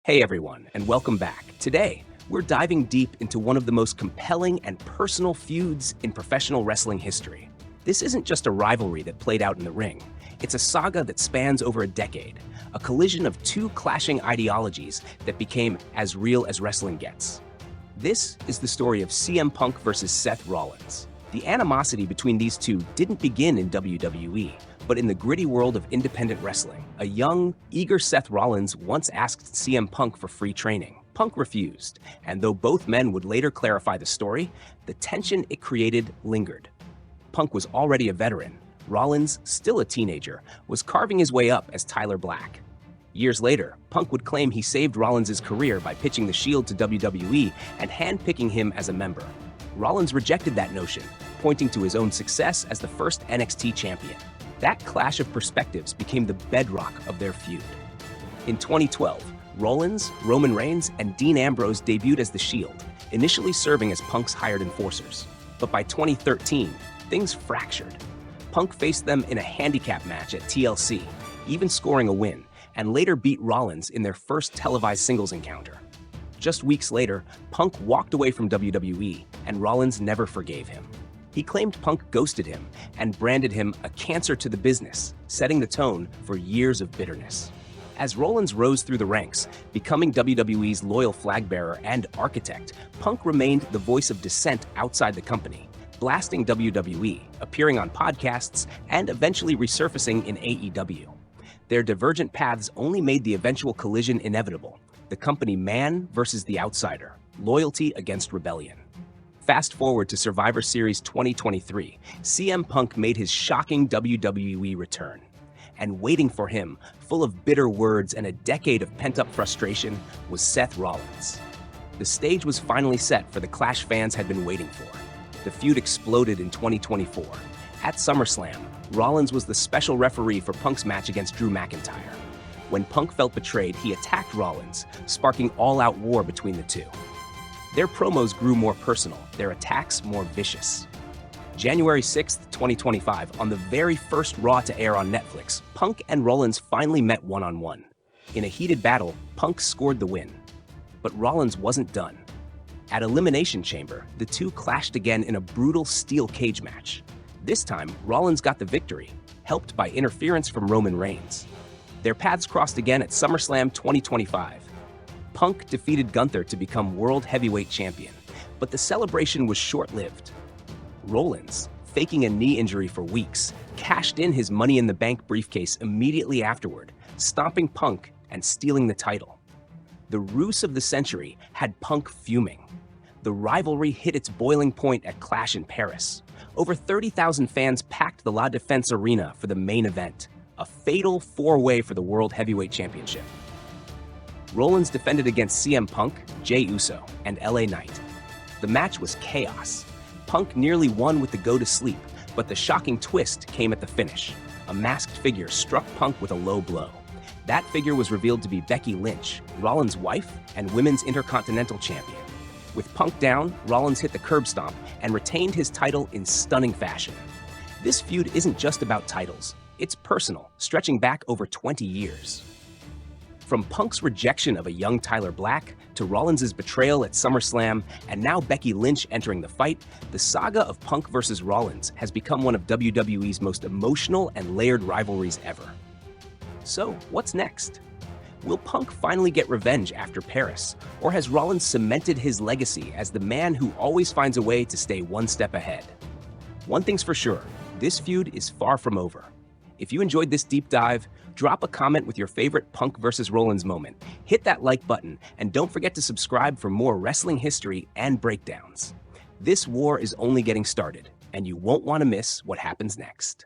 Hey everyone, and welcome back. Today, we're diving deep into one of the most compelling and personal feuds in professional wrestling history. This isn't just a rivalry that played out in the ring. It's a saga that spans over a decade, a collision of two clashing ideologies that became as real as wrestling gets. This is the story of CM Punk versus Seth Rollins. The animosity between these two didn't begin in WWE, but in the gritty world of independent wrestling. A young, eager Seth Rollins once asked CM Punk for free training. Punk refused, and though both men would later clarify the story, the tension it created lingered. Punk was already a veteran. Rollins, still a teenager, was carving his way up as Tyler Black. Years later, Punk would claim he saved Rollins' career by pitching the Shield to WWE and handpicking him as a member. Rollins rejected that notion, pointing to his own success as the first NXT champion. That clash of perspectives became the bedrock of their feud. In 2012, Rollins, Roman Reigns, and Dean Ambrose debuted as the Shield, initially serving as Punk's hired enforcers. But by 2013, things fractured. Punk faced them in a handicap match at TLC, even scoring a win, and later beat Rollins in their first televised singles encounter. Just weeks later, Punk walked away from WWE, and Rollins never forgave him. He claimed Punk ghosted him and branded him a cancer to the business, setting the tone for years of bitterness. As Rollins rose through the ranks, becoming WWE's loyal flag bearer and architect, Punk remained the voice of dissent outside the company, blasting WWE, appearing on podcasts, and eventually resurfacing in AEW. Their divergent paths only made the eventual collision inevitable: the company man versus the outsider, loyalty against rebellion. Fast forward to Survivor Series 2023, CM Punk made his shocking WWE return. And waiting for him, full of bitter words and a decade of pent-up frustration, was Seth Rollins. The stage was finally set for the clash fans had been waiting for. The feud exploded in 2024. At SummerSlam, Rollins was the special referee for Punk's match against Drew McIntyre. When Punk felt betrayed, he attacked Rollins, sparking all-out war between the two. Their promos grew more personal, their attacks more vicious. January 6, 2025, on the very first Raw to air on Netflix, Punk and Rollins finally met one-on-one. In a heated battle, Punk scored the win. But Rollins wasn't done. At Elimination Chamber, the two clashed again in a brutal steel cage match. This time, Rollins got the victory, helped by interference from Roman Reigns. Their paths crossed again at SummerSlam 2025. Punk defeated Gunther to become World Heavyweight Champion, but the celebration was short-lived. Rollins, faking a knee injury for weeks, cashed in his Money in the Bank briefcase immediately afterward, stomping Punk and stealing the title. The ruse of the century had Punk fuming. The rivalry hit its boiling point at Clash in Paris. Over 30,000 fans packed the La Défense Arena for the main event, a fatal four-way for the World Heavyweight Championship. Rollins defended against CM Punk, Jey Uso, and LA Knight. The match was chaos. Punk nearly won with the go-to-sleep, but the shocking twist came at the finish. A masked figure struck Punk with a low blow. That figure was revealed to be Becky Lynch, Rollins' wife and Women's Intercontinental Champion. With Punk down, Rollins hit the curb stomp and retained his title in stunning fashion. This feud isn't just about titles. It's personal, stretching back over 20 years. From Punk's rejection of a young Tyler Black, to Rollins' betrayal at SummerSlam, and now Becky Lynch entering the fight, the saga of Punk versus Rollins has become one of WWE's most emotional and layered rivalries ever. So, what's next? Will Punk finally get revenge after Paris, or has Rollins cemented his legacy as the man who always finds a way to stay one step ahead? One thing's for sure, this feud is far from over. If you enjoyed this deep dive, drop a comment with your favorite Punk versus Rollins moment, hit that like button, and don't forget to subscribe for more wrestling history and breakdowns. This war is only getting started, and you won't want to miss what happens next.